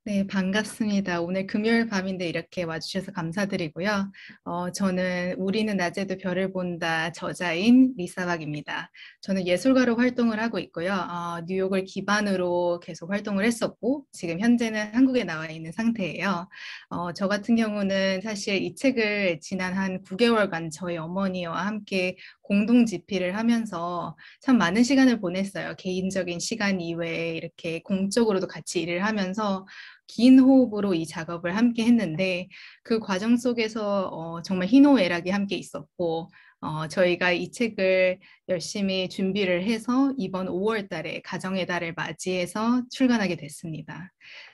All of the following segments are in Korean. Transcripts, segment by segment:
네, 반갑습니다. 오늘 금요일 밤인데 이렇게 와주셔서 감사드리고요. 저는 우리는 낮에도 별을 본다 저자인 리사박입니다. 저는 예술가로 활동을 하고 있고요. 뉴욕을 기반으로 계속 활동을 했었고, 지금 현재는 한국에 나와 있는 상태예요. 저 같은 경우는 사실 이 책을 지난 한 9개월간 저희 어머니와 함께 공동 집필을 하면서 참 많은 시간을 보냈어요. 개인적인 시간 이외에 이렇게 공적으로도 같이 일을 하면서 긴 호흡으로 이 작업을 함께 했는데 그 과정 속에서 정말 희노애락이 함께 있었고 저희가 이 책을 열심히 준비를 해서 이번 5월 달에 가정의 달을 맞이해서 출간하게 됐습니다.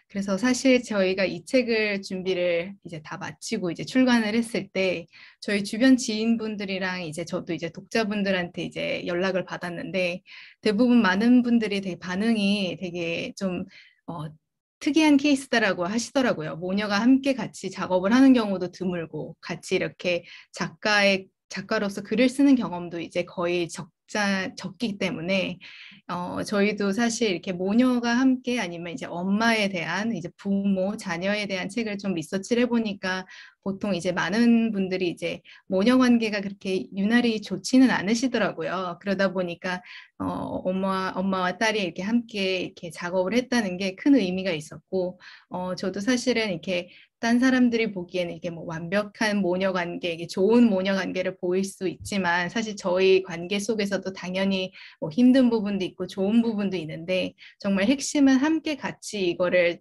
그래서 사실 저희가 이 책을 준비를 이제 다 마치고 이제 출간을 했을 때 저희 주변 지인분들이랑 이제 저도 이제 독자분들한테 이제 연락을 받았는데 대부분 많은 분들이 되게 반응이 되게 좀 특이한 케이스다라고 하시더라고요. 모녀가 함께 같이 작업을 하는 경우도 드물고 같이 이렇게 작가로서 글을 쓰는 경험도 이제 거의 적기 때문에 저희도 사실 이렇게 모녀가 함께 아니면 이제 엄마에 대한 이제 부모, 자녀에 대한 책을 좀 리서치를 해보니까 보통 이제 많은 분들이 이제 모녀 관계가 그렇게 유난히 좋지는 않으시더라고요. 그러다 보니까 엄마와 딸이 이렇게 함께 이렇게 작업을 했다는 게 큰 의미가 있었고, 저도 사실은 이렇게 딴 사람들이 보기에는 이게 뭐 완벽한 모녀 관계, 이게 좋은 모녀 관계를 보일 수 있지만 사실 저희 관계 속에서도 당연히 뭐 힘든 부분도 있고 좋은 부분도 있는데 정말 핵심은 함께 같이 이거를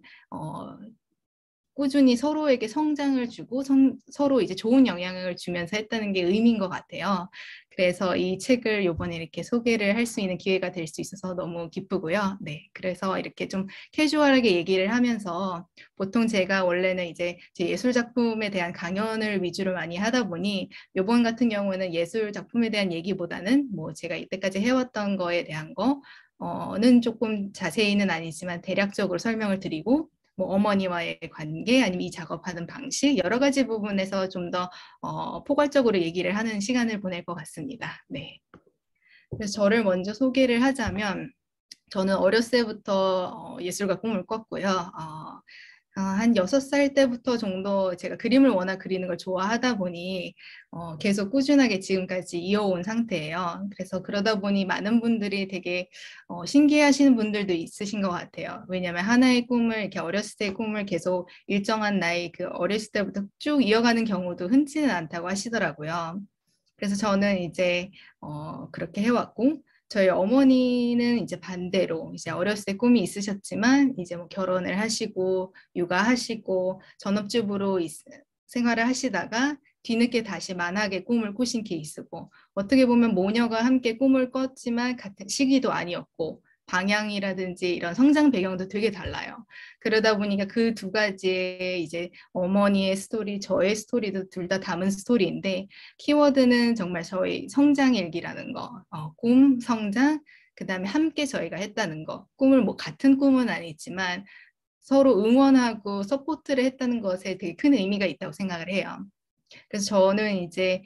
꾸준히 서로에게 성장을 주고 서로 이제 좋은 영향을 주면서 했다는 게 의미인 것 같아요. 그래서 이 책을 이번에 이렇게 소개를 할 수 있는 기회가 될 수 있어서 너무 기쁘고요. 네, 그래서 이렇게 좀 캐주얼하게 얘기를 하면서 보통 제가 원래는 이제 제 예술 작품에 대한 강연을 위주로 많이 하다 보니 이번 같은 경우는 예술 작품에 대한 얘기보다는 뭐 제가 이때까지 해왔던 거에 대한 거는 조금 자세히는 아니지만 대략적으로 설명을 드리고 뭐 어머니와의 관계 아니면 이 작업하는 방식 여러 가지 부분에서 좀 더 포괄적으로 얘기를 하는 시간을 보낼 것 같습니다. 네. 그래서 저를 먼저 소개를 하자면 저는 어렸을 때부터 예술가 꿈을 꿨고요. 한 6살 때부터 정도 제가 그림을 워낙 그리는 걸 좋아하다 보니 계속 꾸준하게 지금까지 이어온 상태예요. 그래서 그러다 보니 많은 분들이 되게 신기해하시는 분들도 있으신 것 같아요. 왜냐하면 하나의 꿈을 이렇게 어렸을 때의 꿈을 계속 일정한 나이 그 어렸을 때부터 쭉 이어가는 경우도 흔치는 않다고 하시더라고요. 그래서 저는 이제 그렇게 해왔고 저희 어머니는 이제 반대로 이제 어렸을 때 꿈이 있으셨지만 이제 뭐 결혼을 하시고 육아하시고 전업주부로 생활을 하시다가 뒤늦게 다시 만학의 꿈을 꾸신 케이스고 어떻게 보면 모녀가 함께 꿈을 꿨지만 같은 시기도 아니었고 방향이라든지 이런 성장 배경도 되게 달라요. 그러다 보니까 그 두 가지의 이제 어머니의 스토리, 저의 스토리도 둘 다 담은 스토리인데 키워드는 정말 저희 성장 일기라는 거, 꿈, 성장, 그 다음에 함께 저희가 했다는 거. 꿈을 뭐 같은 꿈은 아니지만 서로 응원하고 서포트를 했다는 것에 되게 큰 의미가 있다고 생각을 해요. 그래서 저는 이제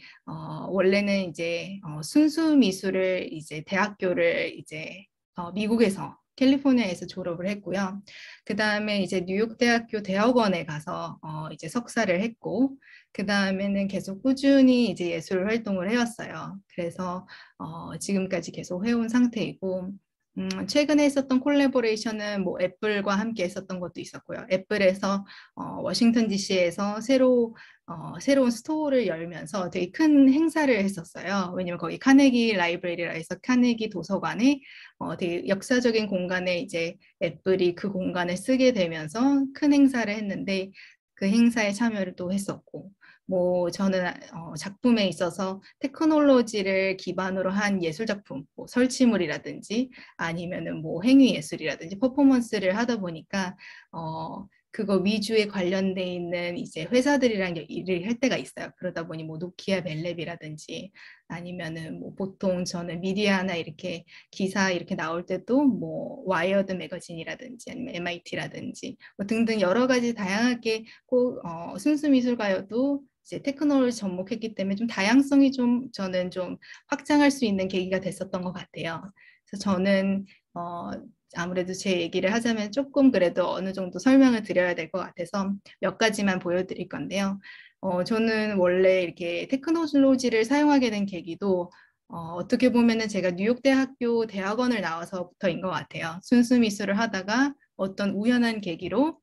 원래는 이제 순수 미술을 이제 대학교를 이제 미국에서 캘리포니아에서 졸업을 했고요. 그 다음에 이제 뉴욕 대학교 대학원에 가서 이제 석사를 했고, 그 다음에는 계속 꾸준히 이제 예술 활동을 해왔어요. 그래서 지금까지 계속 해온 상태이고, 최근에 했었던 콜라보레이션은 뭐 애플과 함께 했었던 것도 있었고요. 애플에서 워싱턴 DC에서 새로운 스토어를 열면서 되게 큰 행사를 했었어요. 왜냐면 거기 카네기 라이브러리라 해서 카네기 도서관에 되게 역사적인 공간에 이제 애플이 그 공간을 쓰게 되면서 큰 행사를 했는데 그 행사에 참여를 또 했었고 뭐 저는 작품에 있어서 테크놀로지를 기반으로 한 예술 작품, 뭐 설치물이라든지 아니면은 뭐 행위 예술이라든지 퍼포먼스를 하다 보니까 그거 위주에 관련돼 있는 이제 회사들이랑 일을 할 때가 있어요. 그러다 보니 뭐 노키아 벨랩이라든지 아니면은 뭐 보통 저는 미디어나 이렇게 기사 이렇게 나올 때도 뭐 와이어드 매거진이라든지 아니면 MIT라든지 뭐 등등 여러 가지 다양하게 꼭 순수 미술가여도 이제 테크놀로지 접목했기 때문에 좀 다양성이 좀 저는 좀 확장할 수 있는 계기가 됐었던 것 같아요. 그래서 저는 아무래도 제 얘기를 하자면 조금 그래도 어느 정도 설명을 드려야 될 것 같아서 몇 가지만 보여드릴 건데요. 저는 원래 이렇게 테크놀로지를 사용하게 된 계기도 어떻게 보면은 제가 뉴욕대학교 대학원을 나와서부터인 것 같아요. 순수 미술을 하다가 어떤 우연한 계기로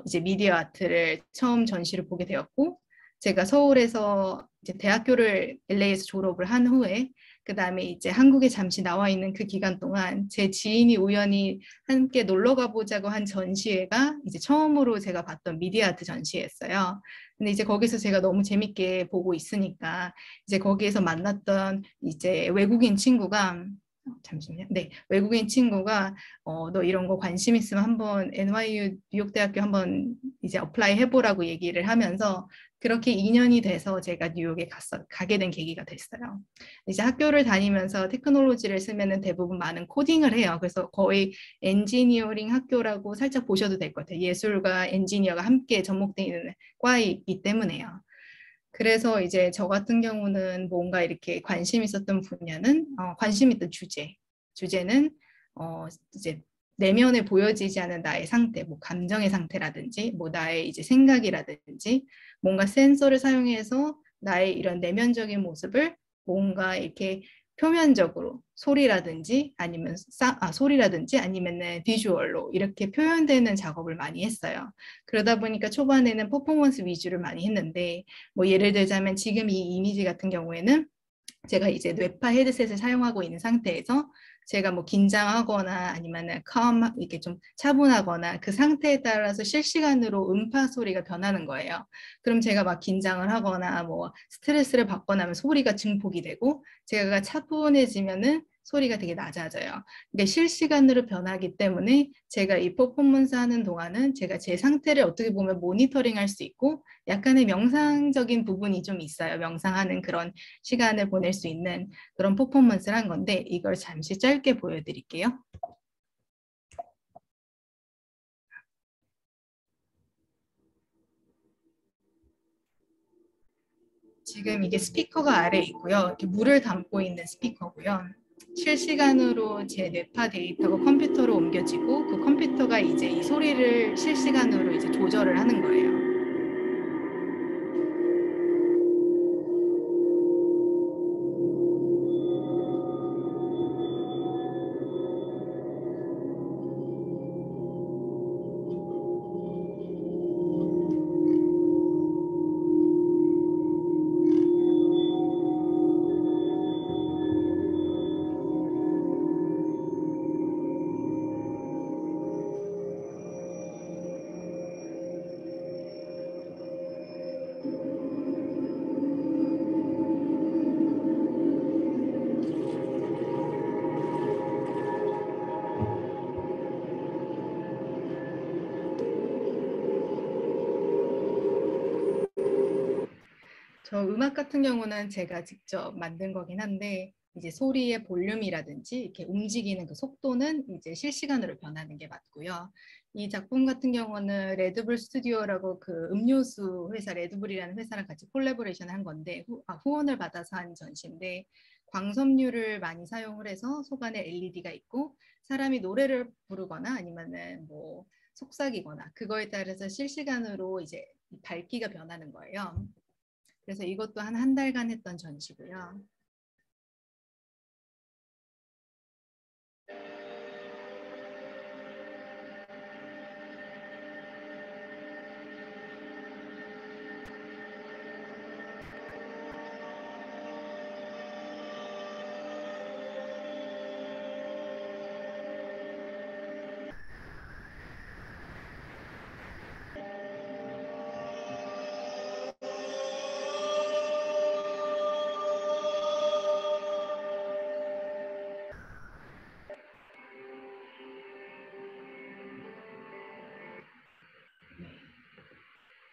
이제 미디어 아트를 처음 전시를 보게 되었고, 제가 서울에서 이제 대학교를 LA에서 졸업을 한 후에 그 다음에 이제 한국에 잠시 나와 있는 그 기간 동안 제 지인이 우연히 함께 놀러 가보자고 한 전시회가 이제 처음으로 제가 봤던 미디어 아트 전시회였어요. 근데 이제 거기서 제가 너무 재밌게 보고 있으니까 이제 거기에서 만났던 이제 외국인 친구가 잠시만요. 네, 외국인 친구가 너 이런 거 관심 있으면 한번 NYU 뉴욕대학교 한번 이제 어플라이 해보라고 얘기를 하면서 그렇게 2년이 돼서 제가 뉴욕에 가게 된 계기가 됐어요. 이제 학교를 다니면서 테크놀로지를 쓰면은 대부분 많은 코딩을 해요. 그래서 거의 엔지니어링 학교라고 살짝 보셔도 될 것 같아요. 예술과 엔지니어가 함께 접목되어 있는 과이기 때문에요. 그래서 이제 저 같은 경우는 뭔가 이렇게 관심 있었던 분야는 관심 있던 주제는 이제 내면에 보여지지 않은 나의 상태, 뭐 감정의 상태라든지, 뭐 나의 이제 생각이라든지, 뭔가 센서를 사용해서 나의 이런 내면적인 모습을 뭔가 이렇게 표면적으로 소리라든지 아니면은 비주얼로 이렇게 표현되는 작업을 많이 했어요. 그러다 보니까 초반에는 퍼포먼스 위주를 많이 했는데 뭐 예를 들자면 지금 이 이미지 같은 경우에는 제가 이제 뇌파 헤드셋을 사용하고 있는 상태에서 제가 뭐 긴장하거나 아니면은 이렇게 좀 차분하거나 그 상태에 따라서 실시간으로 음파 소리가 변하는 거예요. 그럼 제가 막 긴장을 하거나 뭐 스트레스를 받거나 하면 소리가 증폭이 되고 제가 차분해지면은 소리가 되게 낮아져요. 이게 실시간으로 변하기 때문에 제가 이 퍼포먼스 하는 동안은 제가 제 상태를 어떻게 보면 모니터링 할 수 있고 약간의 명상적인 부분이 좀 있어요. 명상하는 그런 시간을 보낼 수 있는 그런 퍼포먼스를 한 건데 이걸 잠시 짧게 보여드릴게요. 지금 이게 스피커가 아래에 있고요. 이렇게 물을 담고 있는 스피커고요. 실시간으로 제 뇌파 데이터가 컴퓨터로 옮겨지고 그 컴퓨터가 이제 이 소리를 실시간으로 이제 조절을 하는 거예요. 저 음악 같은 경우는 제가 직접 만든 거긴 한데 이제 소리의 볼륨이라든지 이렇게 움직이는 그 속도는 이제 실시간으로 변하는 게 맞고요. 이 작품 같은 경우는 레드불 스튜디오라고 그 음료수 회사 레드불이라는 회사랑 같이 콜라보레이션 한 건데 후원을 받아서 한 전시인데 광섬유를 많이 사용을 해서 속 안에 LED가 있고 사람이 노래를 부르거나 아니면은 뭐 속삭이거나 그거에 따라서 실시간으로 이제 밝기가 변하는 거예요. 그래서 이것도 한 달간 했던 전시고요.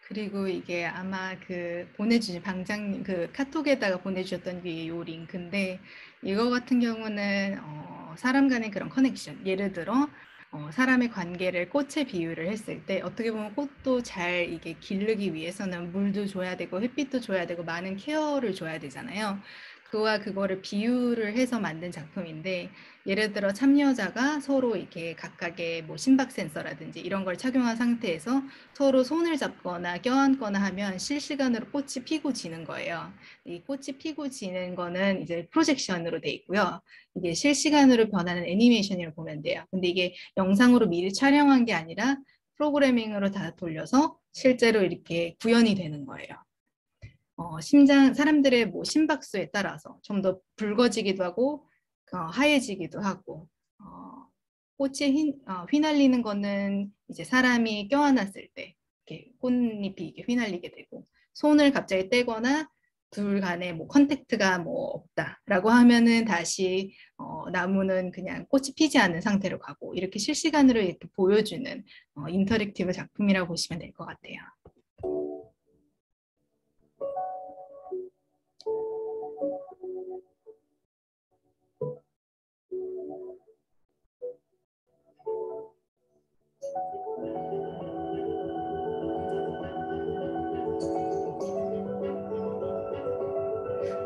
그리고 이게 아마 그 보내주신 방장님 그 카톡에다가 보내주셨던 게 요 링크인데 이거 같은 경우는 사람 간의 그런 커넥션 예를 들어 사람의 관계를 꽃에 비유를 했을 때 어떻게 보면 꽃도 잘 이게 기르기 위해서는 물도 줘야 되고 햇빛도 줘야 되고 많은 케어를 줘야 되잖아요. 그와 그거를 비유를 해서 만든 작품인데 예를 들어 참여자가 서로 이렇게 각각의 뭐 심박 센서라든지 이런 걸 착용한 상태에서 서로 손을 잡거나 껴안거나 하면 실시간으로 꽃이 피고 지는 거예요. 이 꽃이 피고 지는 거는 이제 프로젝션으로 돼 있고요. 이게 실시간으로 변하는 애니메이션이라고 보면 돼요. 근데 이게 영상으로 미리 촬영한 게 아니라 프로그래밍으로 다 돌려서 실제로 이렇게 구현이 되는 거예요. 심장 사람들의 뭐 심박수에 따라서 좀 더 붉어지기도 하고 하얘지기도 하고 꽃에 휘날리는 거는 이제 사람이 껴안았을 때 이렇게 꽃잎이 이렇게 휘날리게 되고 손을 갑자기 떼거나 둘 간에 뭐 컨택트가 뭐 없다라고 하면은 다시 나무는 그냥 꽃이 피지 않는 상태로 가고 이렇게 실시간으로 이렇게 보여주는 인터랙티브 작품이라고 보시면 될 것 같아요.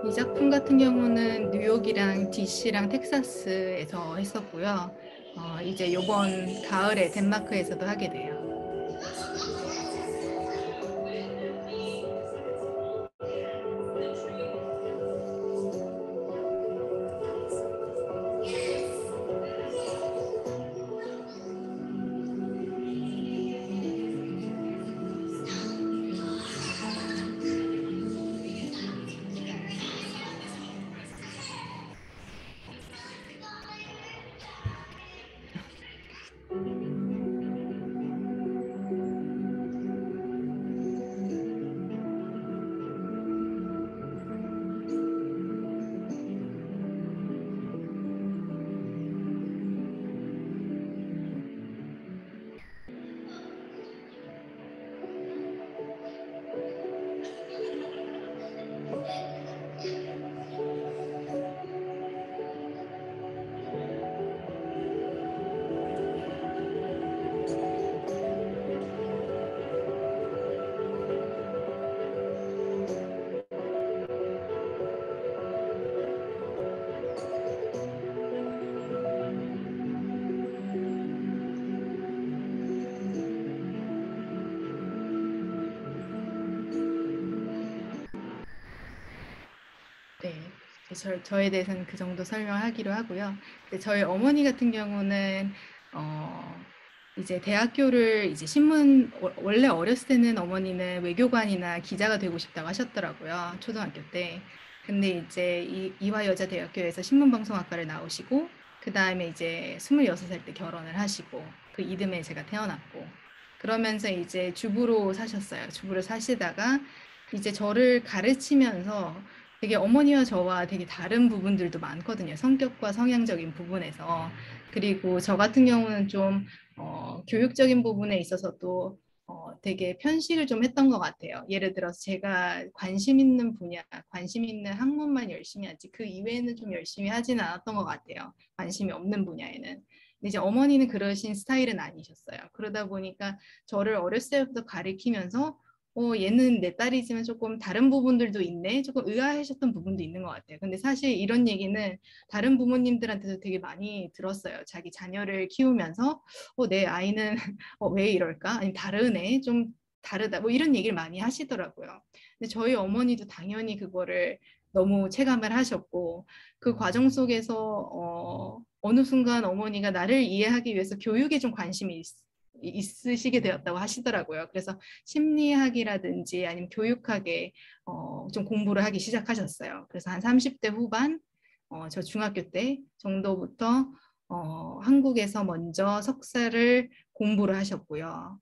이 작품 같은 경우는 뉴욕이랑 DC랑 텍사스에서 했었고요. 이제 이번 가을에 덴마크에서도 하게 돼요. 네, 저에 대해서는 그 정도 설명하기로 하고요. 근데 저희 어머니 같은 경우는 이제 대학교를 이제 원래 어렸을 때는 어머니는 외교관이나 기자가 되고 싶다고 하셨더라고요. 초등학교 때. 근데 이제 이화여자대학교에서 신문방송학과를 나오시고 그 다음에 이제 26살 때 결혼을 하시고 그 이듬해 제가 태어났고 그러면서 이제 주부로 사셨어요. 주부로 사시다가 이제 저를 가르치면서 되게 어머니와 저와 되게 다른 부분들도 많거든요. 성격과 성향적인 부분에서. 그리고 저 같은 경우는 좀 교육적인 부분에 있어서도 되게 편식을 좀 했던 것 같아요. 예를 들어서 제가 관심 있는 분야, 관심 있는 학문만 열심히 하지 그 이외에는 좀 열심히 하지는 않았던 것 같아요. 관심이 없는 분야에는. 근데 이제 어머니는 그러신 스타일은 아니셨어요. 그러다 보니까 저를 어렸을 때부터 가리키면서 얘는 내 딸이지만 조금 다른 부분들도 있네. 조금 의아해하셨던 부분도 있는 것 같아요. 근데 사실 이런 얘기는 다른 부모님들한테도 되게 많이 들었어요. 자기 자녀를 키우면서 내 아이는 왜 이럴까? 아니 다르네. 좀 다르다. 뭐 이런 얘기를 많이 하시더라고요. 근데 저희 어머니도 당연히 그거를 너무 체감을 하셨고 그 과정 속에서 어느 순간 어머니가 나를 이해하기 위해서 교육에 좀 관심이 있으시게 되었다고 하시더라고요. 그래서 심리학이라든지 아니면 교육학에 좀 공부를 하기 시작하셨어요. 그래서 한 30대 후반, 저 중학교 때 정도부터 한국에서 먼저 석사를 공부를 하셨고요.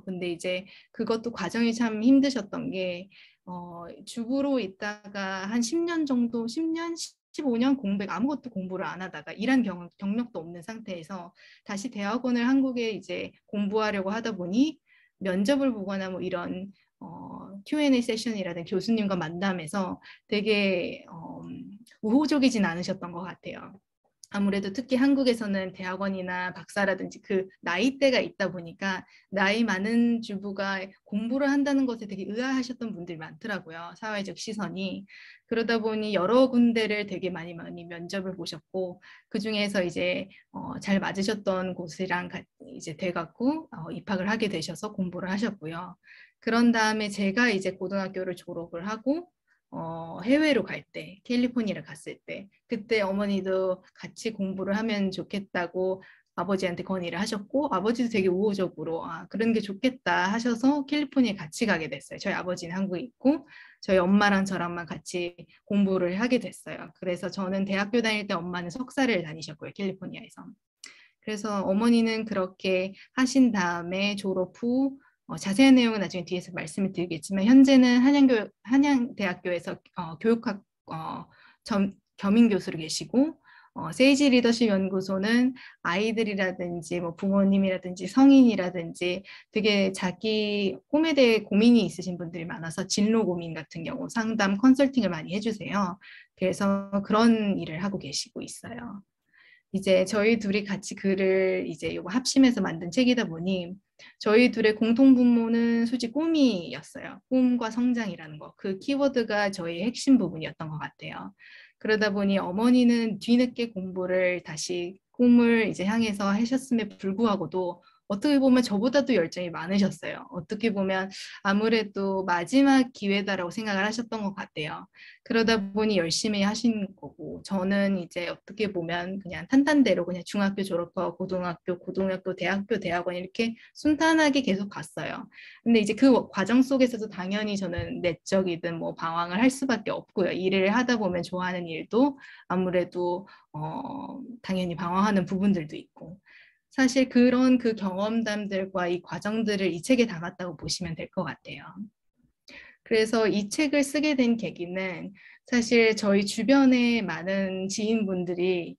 근데 이제 그것도 과정이 참 힘드셨던 게 주부로 있다가 한 10년 정도, 10년, 15년 아무것도 공부를 안 하다가 일한 경력도 없는 상태에서 다시 대학원을 한국에 이제 공부하려고 하다 보니 면접을 보거나 뭐 이런 Q&A 세션이라든 교수님과 만남에서 되게 우호적이진 않으셨던 것 같아요. 아무래도 특히 한국에서는 대학원이나 박사라든지 그 나이대가 있다 보니까 나이 많은 주부가 공부를 한다는 것에 되게 의아하셨던 분들이 많더라고요. 사회적 시선이. 그러다 보니 여러 군데를 되게 많이 면접을 보셨고 그중에서 이제 잘 맞으셨던 곳이랑 이제 돼갖고 입학을 하게 되셔서 공부를 하셨고요. 그런 다음에 제가 이제 고등학교를 졸업을 하고 해외로 갈 때, 캘리포니아를 갔을 때, 그때 어머니도 같이 공부를 하면 좋겠다고 아버지한테 건의를 하셨고, 아버지도 되게 우호적으로, 아, 그런 게 좋겠다 하셔서 캘리포니아에 같이 가게 됐어요. 저희 아버지는 한국에 있고, 저희 엄마랑 저랑만 같이 공부를 하게 됐어요. 그래서 저는 대학교 다닐 때 엄마는 석사를 다니셨고요, 캘리포니아에서. 그래서 어머니는 그렇게 하신 다음에 졸업 후 자세한 내용은 나중에 뒤에서 말씀을 드리겠지만 현재는 한양대학교에서 교육학 겸임 교수로 계시고 세이지 리더십 연구소는 아이들이라든지 뭐 부모님이라든지 성인이라든지 되게 자기 꿈에 대해 고민이 있으신 분들이 많아서 진로 고민 같은 경우 상담 컨설팅을 많이 해주세요. 그래서 그런 일을 하고 계시고 있어요. 이제 저희 둘이 같이 글을 이제 요거 합심해서 만든 책이다 보니 저희 둘의 공통 분모는 솔직히 꿈이었어요. 꿈과 성장이라는 거. 그 키워드가 저희 핵심 부분이었던 것 같아요. 그러다 보니 어머니는 뒤늦게 공부를 다시 꿈을 이제 향해서 하셨음에 불구하고도 어떻게 보면 저보다도 열정이 많으셨어요. 어떻게 보면 아무래도 마지막 기회다라고 생각을 하셨던 것 같아요. 그러다 보니 열심히 하신 거고 저는 이제 어떻게 보면 그냥 탄탄대로 그냥 중학교 졸업하고 고등학교, 대학교, 대학원 이렇게 순탄하게 계속 갔어요. 근데 이제 그 과정 속에서도 당연히 저는 내적이든 뭐 방황을 할 수밖에 없고요. 일을 하다 보면 좋아하는 일도 아무래도 당연히 방황하는 부분들도 있고 사실 그런 그 경험담들과 이 과정들을 이 책에 담았다고 보시면 될 것 같아요. 그래서 이 책을 쓰게 된 계기는 사실 저희 주변에 많은 지인분들이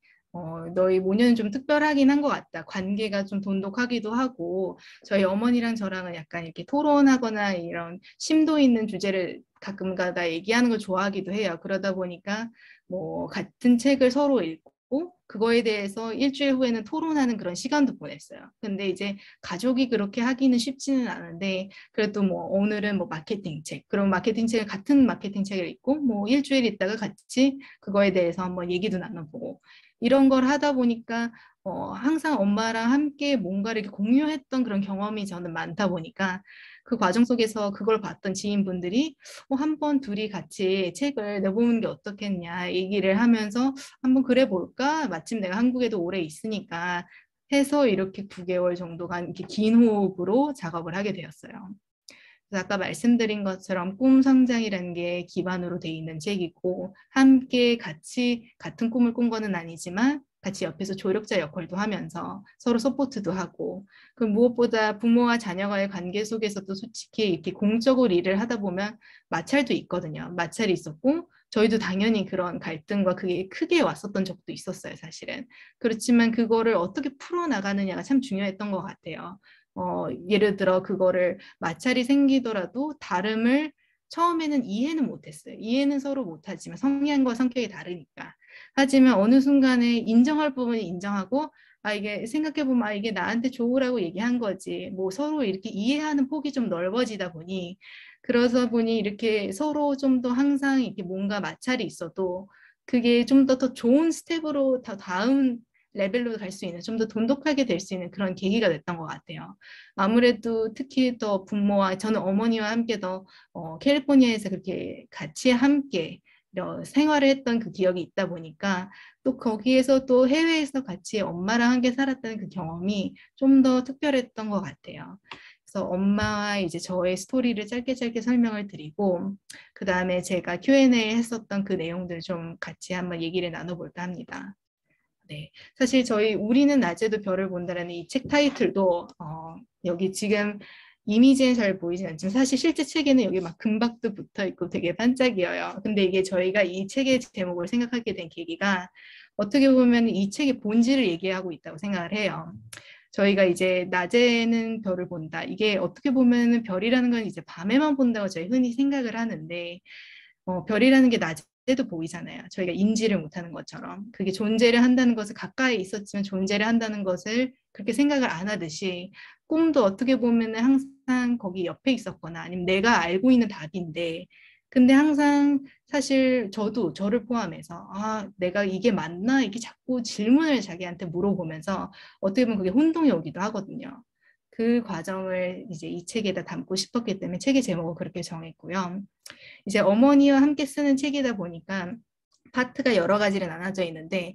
너희 모녀는 좀 특별하긴 한 것 같다. 관계가 좀 돈독하기도 하고 저희 어머니랑 저랑은 약간 이렇게 토론하거나 이런 심도 있는 주제를 가끔가다 얘기하는 걸 좋아하기도 해요. 그러다 보니까 뭐 같은 책을 서로 읽고 그거에 대해서 일주일 후에는 토론하는 그런 시간도 보냈어요. 근데 이제 가족이 그렇게 하기는 쉽지는 않은데 그래도 뭐 오늘은 뭐 마케팅 책, 그럼 마케팅 책을 같은 마케팅 책을 읽고 뭐 일주일 있다가 같이 그거에 대해서 한번 얘기도 나눠보고 이런 걸 하다 보니까 항상 엄마랑 함께 뭔가를 이렇게 공유했던 그런 경험이 저는 많다 보니까 그 과정 속에서 그걸 봤던 지인분들이 한번 둘이 같이 책을 내보는 게 어떻겠냐 얘기를 하면서 한번 그래 볼까? 마침 내가 한국에도 오래 있으니까 해서 이렇게 9개월 정도가 이렇게 긴 호흡으로 작업을 하게 되었어요. 그래서 아까 말씀드린 것처럼 꿈 성장이라는 게 기반으로 돼 있는 책이고 함께 같이 같은 꿈을 꾼 거는 아니지만 같이 옆에서 조력자 역할도 하면서 서로 서포트도 하고 그 무엇보다 부모와 자녀와의 관계 속에서도 솔직히 이렇게 공적으로 일을 하다 보면 마찰도 있거든요. 마찰이 있었고 저희도 당연히 그런 갈등과 그게 크게 왔었던 적도 있었어요, 사실은. 그렇지만 그거를 어떻게 풀어나가느냐가 참 중요했던 것 같아요. 예를 들어 그거를 마찰이 생기더라도 다름을 처음에는 이해는 못했어요. 이해는 서로 못하지만 성향과 성격이 다르니까. 하지만 어느 순간에 인정할 부분이 인정하고 아 이게 생각해보면 아 이게 나한테 좋으라고 얘기한 거지. 뭐 서로 이렇게 이해하는 폭이 좀 넓어지다 보니 그러다 보니 이렇게 서로 좀 더 항상 이렇게 뭔가 마찰이 있어도 그게 좀 더 좋은 스텝으로 더 다음 레벨로 갈 수 있는 좀 더 돈독하게 될 수 있는 그런 계기가 됐던 것 같아요. 아무래도 특히 더 부모와 저는 어머니와 함께 더 캘리포니아에서 그렇게 같이 함께 생활을 했던 그 기억이 있다 보니까 또 거기에서 또 해외에서 같이 엄마랑 함께 살았다는 그 경험이 좀 더 특별했던 것 같아요. 그래서 엄마와 이제 저의 스토리를 짧게 짧게 설명을 드리고 그 다음에 제가 Q&A 했었던 그 내용들 좀 같이 한번 얘기를 나눠볼까 합니다. 네, 사실 저희 우리는 낮에도 별을 본다라는 이 책 타이틀도 여기 지금 이미지는 잘 보이진 않지만 사실 실제 책에는 여기 막 금박도 붙어 있고 되게 반짝이어요. 근데 이게 저희가 이 책의 제목을 생각하게 된 계기가 어떻게 보면 이 책의 본질을 얘기하고 있다고 생각을 해요. 저희가 이제 낮에는 별을 본다. 이게 어떻게 보면 별이라는 건 이제 밤에만 본다고 저희 흔히 생각을 하는데 별이라는 게 낮에 때도 보이잖아요. 저희가 인지를 못하는 것처럼. 그게 존재를 한다는 것을 가까이 있었지만 존재를 한다는 것을 그렇게 생각을 안 하듯이 꿈도 어떻게 보면은 항상 거기 옆에 있었거나 아니면 내가 알고 있는 답인데 근데 항상 사실 저를 포함해서 아, 내가 이게 맞나? 이게 자꾸 질문을 자기한테 물어보면서 어떻게 보면 그게 혼동이 오기도 하거든요. 그 과정을 이제 이 책에다 담고 싶었기 때문에 책의 제목을 그렇게 정했고요. 이제 어머니와 함께 쓰는 책이다 보니까 파트가 여러 가지로 나눠져 있는데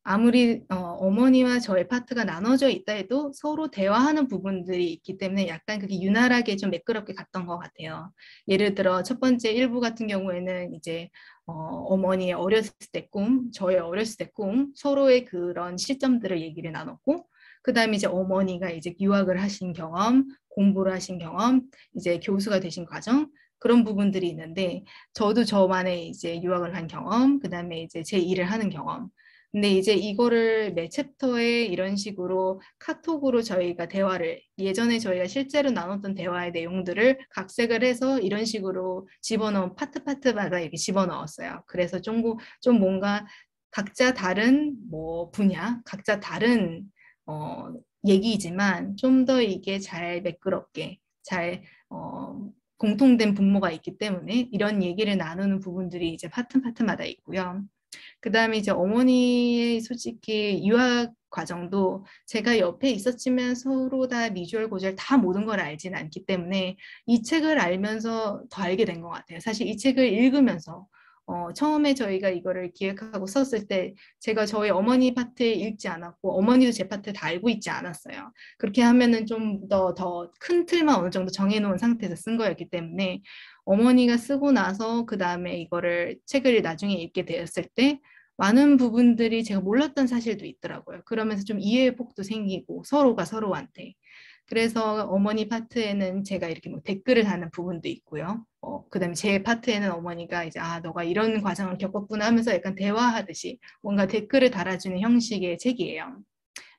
아무리 어머니와 저의 파트가 나눠져 있다 해도 서로 대화하는 부분들이 있기 때문에 약간 그게 유난하게 좀 매끄럽게 갔던 것 같아요. 예를 들어 첫 번째 일부 같은 경우에는 이제 어머니의 어렸을 때 꿈, 저의 어렸을 때 꿈, 서로의 그런 시점들을 얘기를 나눴고 그다음에 이제 어머니가 이제 유학을 하신 경험, 공부를 하신 경험, 이제 교수가 되신 과정 그런 부분들이 있는데 저도 저만의 이제 유학을 한 경험, 그다음에 이제 제 일을 하는 경험 근데 이제 이거를 매 챕터에 이런 식으로 카톡으로 저희가 대화를 예전에 저희가 실제로 나눴던 대화의 내용들을 각색을 해서 이런 식으로 집어넣은 파트마다 이렇게 집어넣었어요. 그래서 좀 뭔가 각자 다른 뭐 분야, 각자 다른 얘기이지만 좀 더 이게 잘 매끄럽게 잘 공통된 분모가 있기 때문에 이런 얘기를 나누는 부분들이 이제 파트마다 있고요. 그 다음에 이제 어머니의 솔직히 유학 과정도 제가 옆에 있었지만 서로 다 미주얼 고주얼 다 모든 걸 알지는 않기 때문에 이 책을 알면서 더 알게 된 것 같아요. 사실 이 책을 읽으면서 처음에 저희가 이거를 기획하고 썼을 때 제가 저희 어머니 파트 읽지 않았고 어머니도 제 파트 다 알고 있지 않았어요. 그렇게 하면은 좀 더 큰 틀만 어느 정도 정해놓은 상태에서 쓴 거였기 때문에 어머니가 쓰고 나서 그 다음에 이거를 책을 나중에 읽게 되었을 때 많은 부분들이 제가 몰랐던 사실도 있더라고요. 그러면서 좀 이해의 폭도 생기고 서로가 서로한테. 그래서 어머니 파트에는 제가 이렇게 뭐 댓글을 다는 부분도 있고요. 그다음에 제 파트에는 어머니가 이제 아 너가 이런 과정을 겪었구나 하면서 약간 대화하듯이 뭔가 댓글을 달아주는 형식의 책이에요.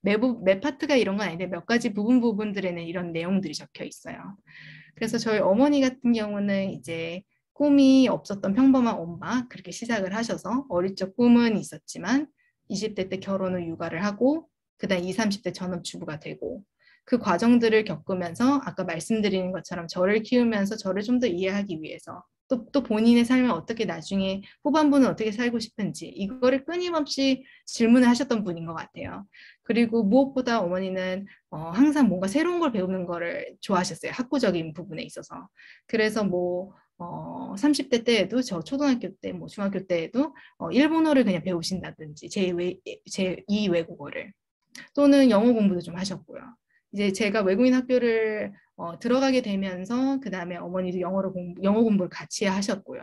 매 파트가 이런 건 아닌데 몇 가지 부분들에는 이런 내용들이 적혀 있어요. 그래서 저희 어머니 같은 경우는 이제 꿈이 없었던 평범한 엄마 그렇게 시작을 하셔서 어릴 적 꿈은 있었지만 20대 때 결혼 후 육아를 하고 그다음 20, 30대 전업주부가 되고 그 과정들을 겪으면서 아까 말씀드리는 것처럼 저를 키우면서 저를 좀 더 이해하기 위해서 또 본인의 삶을 어떻게 나중에 후반부는 어떻게 살고 싶은지 이거를 끊임없이 질문을 하셨던 분인 것 같아요. 그리고 무엇보다 어머니는 항상 뭔가 새로운 걸 배우는 거를 좋아하셨어요. 학구적인 부분에 있어서. 그래서 뭐 30대 때에도 저 초등학교 때, 뭐 중학교 때에도 일본어를 그냥 배우신다든지 제2 외국어를 또는 영어 공부도 좀 하셨고요. 이제 제가 외국인 학교를 들어가게 되면서 그 다음에 어머니도 영어 공부를 같이 하셨고요.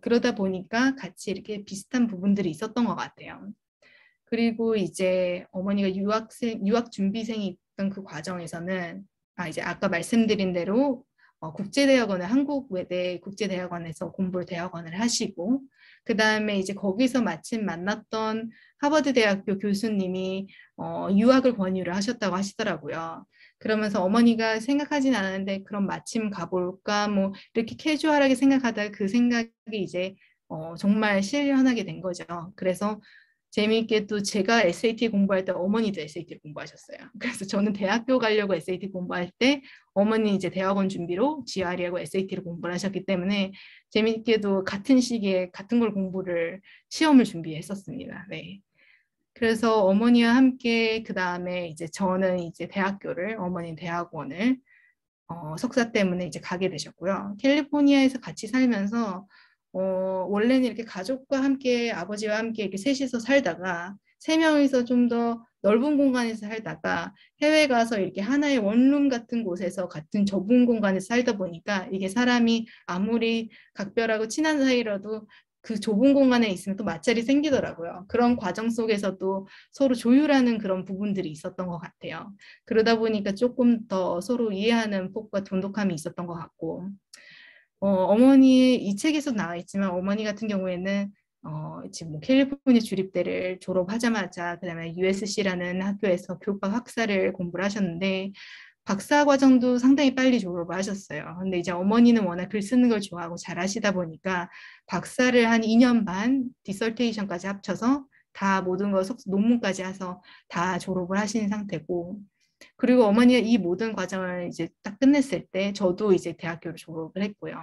그러다 보니까 같이 이렇게 비슷한 부분들이 있었던 것 같아요. 그리고 이제 어머니가 유학 준비생이 있던 그 과정에서는 이제 아까 말씀드린 대로 국제대학원을 한국 외대 국제대학원에서 공부를 대학원을 하시고 그 다음에 이제 거기서 마침 만났던 하버드 대학교 교수님이 유학을 권유를 하셨다고 하시더라고요. 그러면서 어머니가 생각하진 않았는데 그럼 마침 가볼까 뭐 이렇게 캐주얼하게 생각하다가 그 생각이 이제 정말 실현하게 된 거죠. 그래서 재미있게도 제가 SAT 공부할 때 어머니도 SAT 공부하셨어요. 그래서 저는 대학교 가려고 SAT 공부할 때 어머니 이제 대학원 준비로 GRE하고 SAT를 공부를 하셨기 때문에 재미있게도 같은 시기에 같은 걸 시험을 준비했었습니다. 네. 그래서 어머니와 함께 그 다음에 이제 저는 이제 어머니 대학원을 석사 때문에 이제 가게 되셨고요. 캘리포니아에서 같이 살면서 원래는 이렇게 가족과 함께 아버지와 함께 이렇게 셋이서 살다가 세 명이서 좀 더 넓은 공간에서 살다가 해외 가서 이렇게 하나의 원룸 같은 곳에서 같은 좁은 공간에서 살다 보니까 이게 사람이 아무리 각별하고 친한 사이라도 그 좁은 공간에 있으면 또 마찰이 생기더라고요. 그런 과정 속에서도 서로 조율하는 그런 부분들이 있었던 것 같아요. 그러다 보니까 조금 더 서로 이해하는 폭과 돈독함이 있었던 것 같고 어머니 이 책에서 나와 있지만 어머니 같은 경우에는 지금 뭐 캘리포니아 주립대를 졸업하자마자 그다음에 USC라는 학교에서 교과 학사를 공부를 하셨는데 박사 과정도 상당히 빨리 졸업을 하셨어요. 근데 이제 어머니는 워낙 글 쓰는 걸 좋아하고 잘하시다 보니까 박사를 한 2년 반, 디설테이션까지 합쳐서 다 모든 거 논문까지 해서 다 졸업을 하신 상태고, 그리고 어머니가 이 모든 과정을 이제 딱 끝냈을 때 저도 이제 대학교를 졸업을 했고요.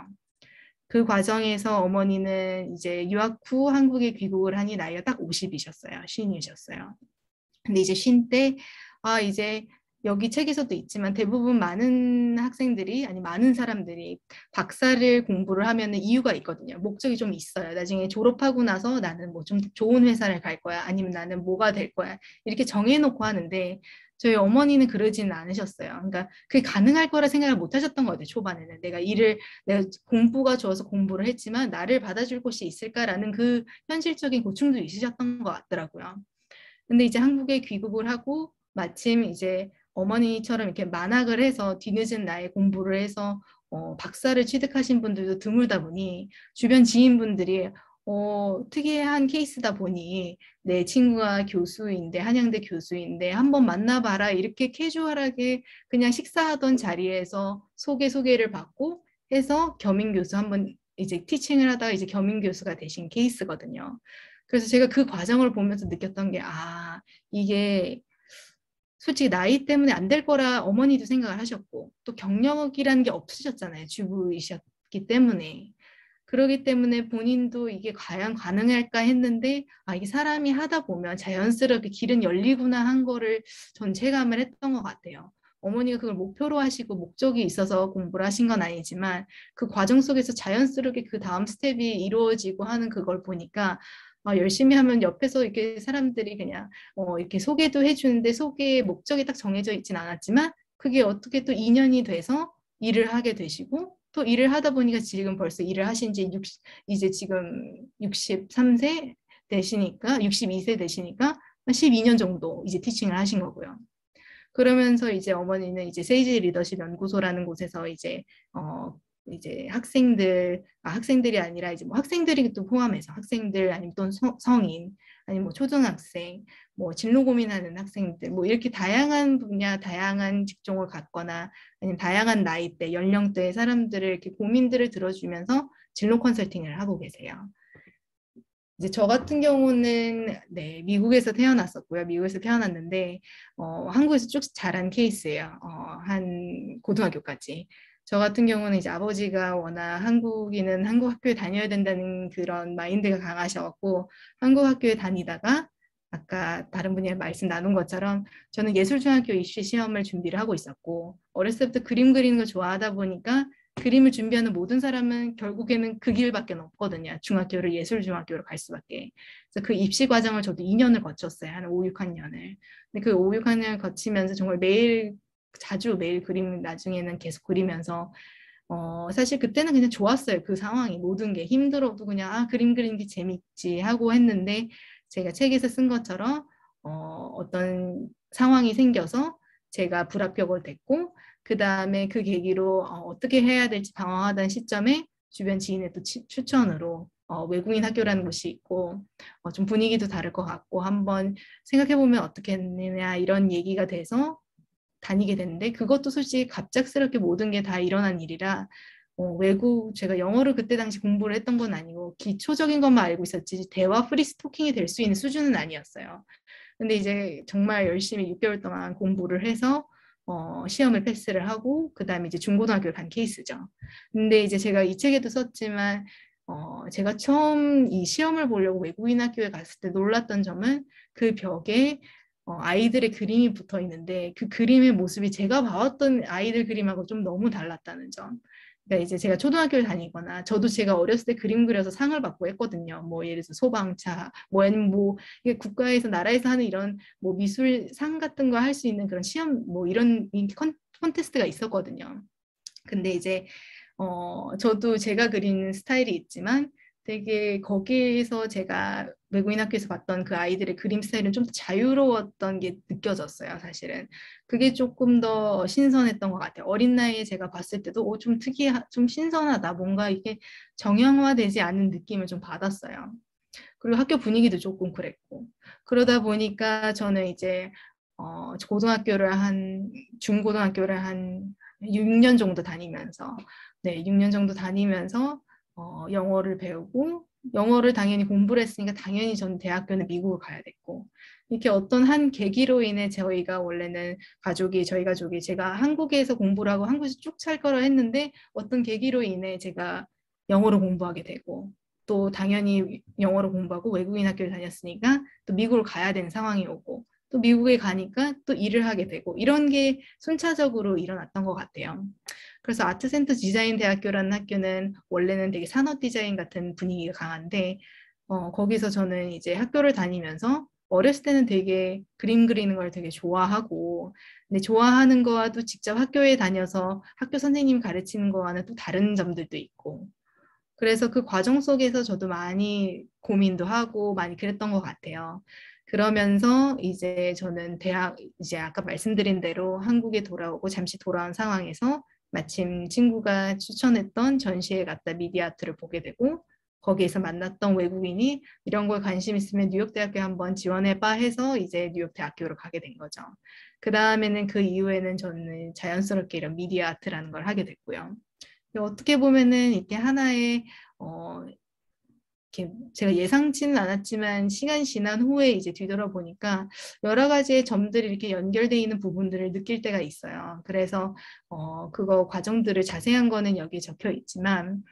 그 과정에서 어머니는 이제 유학 후 한국에 귀국을 하니 나이가 딱 50이셨어요. 쉰이셨어요. 근데 이제 쉰 때, 이제 여기 책에서도 있지만 대부분 많은 학생들이, 아니 많은 사람들이 박사를 공부를 하면 이유가 있거든요. 목적이 좀 있어요. 나중에 졸업하고 나서 나는 뭐 좀 좋은 회사를 갈 거야. 아니면 나는 뭐가 될 거야. 이렇게 정해놓고 하는데 저희 어머니는 그러지는 않으셨어요. 그러니까 그게 가능할 거라 생각을 못 하셨던 것 같아요. 초반에는. 내가 공부가 좋아서 공부를 했지만 나를 받아줄 곳이 있을까라는 그 현실적인 고충도 있으셨던 것 같더라고요. 근데 이제 한국에 귀국을 하고 마침 이제 어머니처럼 이렇게 만학을 해서 뒤늦은 나이에 공부를 해서 박사를 취득하신 분들도 드물다 보니 주변 지인분들이 특이한 케이스다 보니 내 친구가 교수인데 한양대 교수인데 한번 만나봐라 이렇게 캐주얼하게 그냥 식사하던 자리에서 소개를 받고 해서 겸임 교수 한번 이제 티칭을 하다가 이제 겸임 교수가 되신 케이스거든요. 그래서 제가 그 과정을 보면서 느꼈던 게, 이게 솔직히 나이 때문에 안 될 거라 어머니도 생각을 하셨고, 또 경력이라는 게 없으셨잖아요. 주부이셨기 때문에. 그러기 때문에 본인도 이게 과연 가능할까 했는데, 이게 사람이 하다 보면 자연스럽게 길은 열리구나 한 거를 전 체감을 했던 것 같아요. 어머니가 그걸 목표로 하시고 목적이 있어서 공부를 하신 건 아니지만 그 과정 속에서 자연스럽게 그 다음 스텝이 이루어지고 하는 그걸 보니까 열심히 하면 옆에서 이렇게 사람들이 그냥 이렇게 소개도 해주는데 소개의 목적이 딱 정해져 있진 않았지만 그게 어떻게 또 인연이 돼서 일을 하게 되시고 또 일을 하다 보니까 지금 벌써 일을 하신 지 이제 지금 63세 되시니까 62세 되시니까 12년 정도 이제 티칭을 하신 거고요. 그러면서 이제 어머니는 이제 세이지 리더십 연구소라는 곳에서 이제 학생들이 아니라 이제 뭐 학생들이 또 포함해서 학생들 아니면 또 성인 아니면 뭐 초등학생 뭐 진로 고민하는 학생들 뭐 이렇게 다양한 분야 다양한 직종을 갖거나 아니면 다양한 나이대 연령대의 사람들을 이렇게 고민들을 들어주면서 진로 컨설팅을 하고 계세요. 이제 저 같은 경우는 네, 미국에서 태어났었고요. 미국에서 태어났는데 한국에서 쭉 자란 케이스예요. 한 고등학교까지. 저 같은 경우는 이제 아버지가 워낙 한국인은 한국 학교에 다녀야 된다는 그런 마인드가 강하셔갖고 한국 학교에 다니다가 아까 다른 분이 말씀 나눈 것처럼 저는 예술중학교 입시 시험을 준비를 하고 있었고 어렸을 때부터 그림 그리는 걸 좋아하다 보니까 그림을 준비하는 모든 사람은 결국에는 그 길밖에 없거든요. 중학교를 예술중학교로 갈 수밖에. 그래서 그 입시 과정을 저도 2년을 거쳤어요. 한 5, 6학년을. 근데 그 5, 6학년을 거치면서 정말 자주 매일 그림 나중에는 계속 그리면서 사실 그때는 그냥 좋았어요. 그 상황이 모든 게 힘들어도 그냥 그림 그리는 게 재밌지 하고 했는데 제가 책에서 쓴 것처럼 어떤 상황이 생겨서 제가 불합격을 됐고 그 다음에 그 계기로 어떻게 해야 될지 방황하던 시점에 주변 지인의 또 추천으로 외국인 학교라는 곳이 있고 좀 분위기도 다를 것 같고 한번 생각해보면 어떻게 했느냐 이런 얘기가 돼서 다니게 됐는데 그것도 솔직히 갑작스럽게 모든 게 다 일어난 일이라 제가 영어를 그때 당시 공부를 했던 건 아니고 기초적인 것만 알고 있었지 대화 프리스토킹이 될 수 있는 수준은 아니었어요. 근데 이제 정말 열심히 6개월 동안 공부를 해서 시험을 패스를 하고 그다음에 이제 중고등학교를 간 케이스죠. 근데 이제 제가 이 책에도 썼지만 제가 처음 이 시험을 보려고 외국인 학교에 갔을 때 놀랐던 점은 그 벽에 아이들의 그림이 붙어 있는데 그 그림의 모습이 제가 봐왔던 아이들 그림하고 좀 너무 달랐다는 점. 그러니까 이제 제가 초등학교를 다니거나 저도 제가 어렸을 때 그림 그려서 상을 받고 했거든요. 뭐 예를 들어서 소방차, 뭐 아니면 뭐 이게 국가에서 나라에서 하는 이런 뭐 미술상 같은 거 할 수 있는 그런 시험 뭐 이런 콘테스트가 있었거든요. 근데 이제 저도 제가 그리는 스타일이 있지만 되게 거기에서 제가 외국인 학교에서 봤던 그 아이들의 그림 스타일은 좀 더 자유로웠던 게 느껴졌어요, 사실은. 그게 조금 더 신선했던 것 같아요. 어린 나이에 제가 봤을 때도 좀 좀 신선하다. 뭔가 이게 정형화되지 않은 느낌을 좀 받았어요. 그리고 학교 분위기도 조금 그랬고. 그러다 보니까 저는 이제 고등학교를 중고등학교를 한 6년 정도 다니면서, 네, 6년 정도 다니면서 영어를 배우고, 영어를 당연히 공부를 했으니까 당연히 전 대학교는 미국을 가야 됐고, 이렇게 어떤 한 계기로 인해 저희가 원래는 저희 가족이 제가 한국에서 공부를 하고 한국에서 쭉 살 거라 했는데 어떤 계기로 인해 제가 영어를 공부하게 되고, 또 당연히 영어를 공부하고 외국인 학교를 다녔으니까 또 미국을 가야 되는 상황이 오고, 또 미국에 가니까 또 일을 하게 되고, 이런 게 순차적으로 일어났던 것 같아요. 그래서 아트센터 디자인 대학교라는 학교는 원래는 되게 산업 디자인 같은 분위기가 강한데, 거기서 저는 이제 학교를 다니면서 어렸을 때는 되게 그림 그리는 걸 되게 좋아하고, 근데 좋아하는 거와도 직접 학교에 다녀서 학교 선생님이 가르치는 거와는 또 다른 점들도 있고, 그래서 그 과정 속에서 저도 많이 고민도 하고 많이 그랬던 것 같아요. 그러면서 이제 저는 이제 아까 말씀드린 대로 한국에 돌아오고 잠시 돌아온 상황에서 마침 친구가 추천했던 전시회 갔다 미디어 아트를 보게 되고, 거기에서 만났던 외국인이 이런 거에 관심 있으면 뉴욕대학교에 한번 지원해봐 해서 이제 뉴욕대학교로 가게 된 거죠. 그 다음에는 그 이후에는 저는 자연스럽게 이런 미디어 아트라는 걸 하게 됐고요. 어떻게 보면은 이렇게 하나의 이렇게 제가 예상치는 않았지만 시간이 지난 후에 이제 뒤돌아보니까 여러 가지의 점들이 이렇게 연결되어 있는 부분들을 느낄 때가 있어요. 그래서 그거 과정들을 자세한 거는 여기에 적혀 있지만,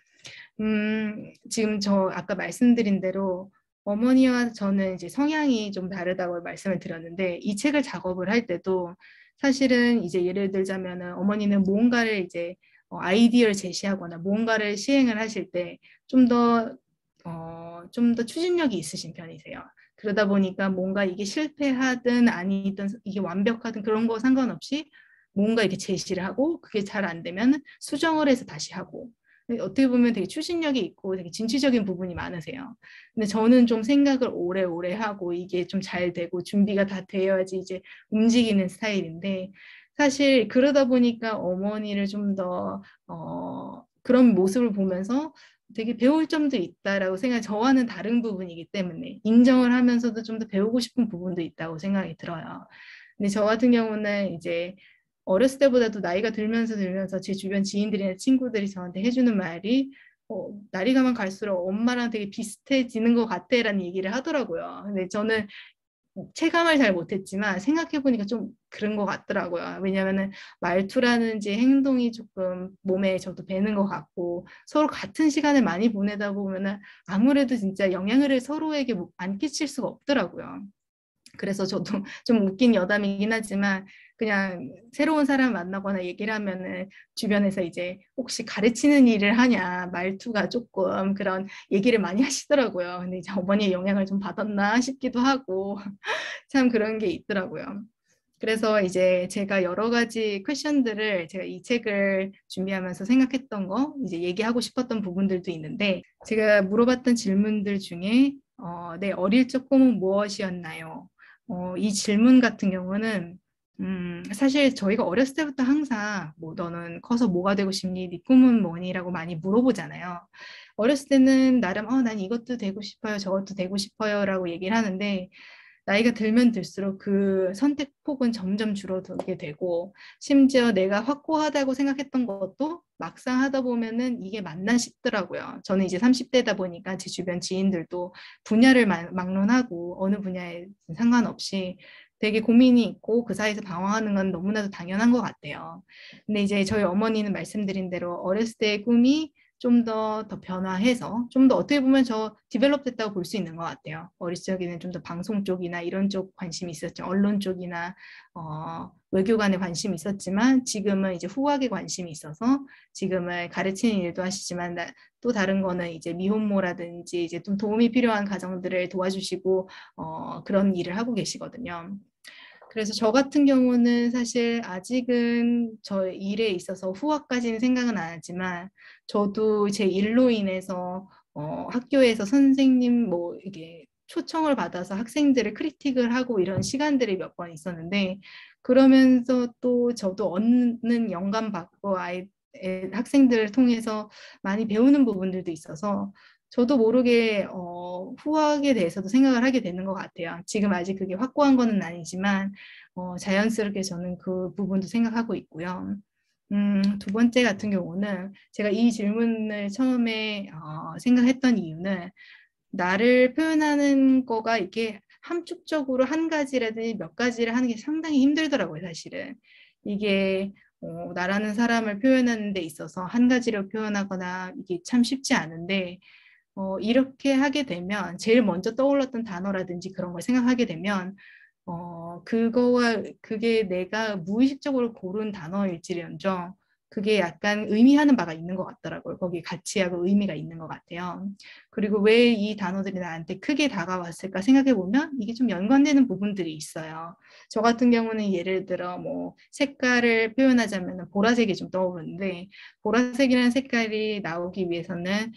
지금 저 아까 말씀드린 대로 어머니와 저는 이제 성향이 좀 다르다고 말씀을 드렸는데, 이 책을 작업을 할 때도 사실은 이제 예를 들자면은 어머니는 무언가를 이제 아이디어를 제시하거나 무언가를 시행을 하실 때 좀 더 추진력이 있으신 편이세요. 그러다 보니까 뭔가 이게 실패하든 아니든 이게 완벽하든 그런 거 상관없이 뭔가 이렇게 제시를 하고 그게 잘 안 되면 수정을 해서 다시 하고, 어떻게 보면 되게 추진력이 있고 되게 진취적인 부분이 많으세요. 근데 저는 좀 생각을 오래오래 하고 이게 좀 잘 되고 준비가 다 되어야지 이제 움직이는 스타일인데, 사실 그러다 보니까 어머니를 좀 더 그런 모습을 보면서 되게 배울 점도 있다라고 저와는 다른 부분이기 때문에 인정을 하면서도 좀 더 배우고 싶은 부분도 있다고 생각이 들어요. 근데 저 같은 경우는 이제 어렸을 때보다도 나이가 들면서 제 주변 지인들이나 친구들이 저한테 해주는 말이 날이 가면 갈수록 엄마랑 되게 비슷해지는 것 같아라는 얘기를 하더라고요. 근데 저는 체감을 잘 못했지만 생각해보니까 좀 그런 것 같더라고요. 왜냐하면 말투라든지 행동이 조금 몸에 저도 배는 것 같고, 서로 같은 시간을 많이 보내다 보면은 아무래도 진짜 영향을 서로에게 안 끼칠 수가 없더라고요. 그래서 저도 좀 웃긴 여담이긴 하지만 그냥 새로운 사람 만나거나 얘기를 하면은 주변에서 이제 혹시 가르치는 일을 하냐, 말투가 조금 그런 얘기를 많이 하시더라고요. 근데 이제 어머니의 영향을 좀 받았나 싶기도 하고 참 그런 게 있더라고요. 그래서 이제 제가 여러 가지 퀘션들을 제가 이 책을 준비하면서 생각했던 거, 이제 얘기하고 싶었던 부분들도 있는데, 제가 물어봤던 질문들 중에 네, 어릴 적 꿈은 무엇이었나요? 이 질문 같은 경우는 사실 저희가 어렸을 때부터 항상 뭐 너는 커서 뭐가 되고 싶니? 네 꿈은 뭐니?라고 많이 물어보잖아요. 어렸을 때는 나름 난 이것도 되고 싶어요, 저것도 되고 싶어요라고 얘기를 하는데, 나이가 들면 들수록 그 선택폭은 점점 줄어들게 되고, 심지어 내가 확고하다고 생각했던 것도 막상 하다 보면은 이게 맞나 싶더라고요. 저는 이제 30대다 보니까 제 주변 지인들도 분야를 막론하고 어느 분야에 상관없이 되게 고민이 있고 그 사이에서 방황하는 건 너무나도 당연한 것 같아요. 근데 이제 저희 어머니는 말씀드린 대로 어렸을 때의 꿈이 좀 더 변화해서 좀 더 어떻게 보면 저 디벨롭 됐다고 볼 수 있는 것 같아요. 어릴 적에는 좀 더 방송 쪽이나 이런 쪽 관심이 있었죠. 언론 쪽이나 외교관에 관심이 있었지만 지금은 이제 후학에 관심이 있어서 지금은 가르치는 일도 하시지만 또 다른 거는 이제 미혼모라든지 이제 좀 도움이 필요한 가정들을 도와주시고 그런 일을 하고 계시거든요. 그래서 저 같은 경우는 사실 아직은 저 일에 있어서 후학까지는 생각은 안 하지만 저도 제 일로 인해서 학교에서 선생님 뭐 이게 초청을 받아서 학생들을 크리틱을 하고 이런 시간들이 몇 번 있었는데, 그러면서 또 저도 얻는 영감 받고 학생들을 통해서 많이 배우는 부분들도 있어서 저도 모르게 후학에 대해서도 생각을 하게 되는 것 같아요. 지금 아직 그게 확고한 거는 아니지만 자연스럽게 저는 그 부분도 생각하고 있고요. 두 번째 같은 경우는 제가 이 질문을 처음에 생각했던 이유는 나를 표현하는 거가 이게 함축적으로 한 가지라든지 몇 가지를 하는 게 상당히 힘들더라고요, 사실은. 이게 나라는 사람을 표현하는 데 있어서 한 가지로 표현하거나 이게 참 쉽지 않은데 이렇게 하게 되면 제일 먼저 떠올랐던 단어라든지 그런 걸 생각하게 되면 그거와 그게 내가 무의식적으로 고른 단어일지언정 그게 약간 의미하는 바가 있는 것 같더라고요. 거기에 가치하고 의미가 있는 것 같아요. 그리고 왜 이 단어들이 나한테 크게 다가왔을까 생각해 보면 이게 좀 연관되는 부분들이 있어요. 저 같은 경우는 예를 들어 뭐 색깔을 표현하자면 보라색이 좀 떠오르는데 보라색이라는 색깔이 나오기 위해서는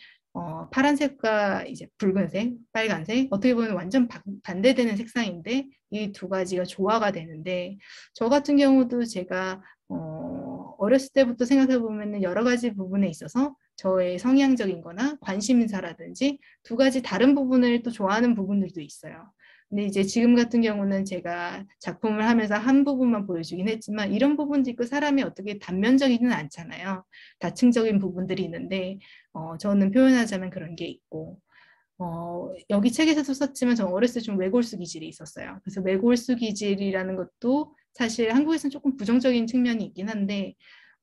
파란색과 이제 붉은색, 빨간색 어떻게 보면 완전 반대되는 색상인데 이 두 가지가 조화가 되는데 저 같은 경우도 제가 어렸을 때부터 생각해 보면 여러 가지 부분에 있어서 저의 성향적인 거나 관심사라든지 두 가지 다른 부분을 또 좋아하는 부분들도 있어요. 근데 이제 지금 같은 경우는 제가 작품을 하면서 한 부분만 보여주긴 했지만 이런 부분도 있고 사람이 어떻게 단면적이지는 않잖아요. 다층적인 부분들이 있는데 저는 표현하자면 그런 게 있고 여기 책에서도 썼지만 저는 어렸을 때 좀 외골수 기질이 있었어요. 그래서 외골수 기질이라는 것도 사실 한국에서는 조금 부정적인 측면이 있긴 한데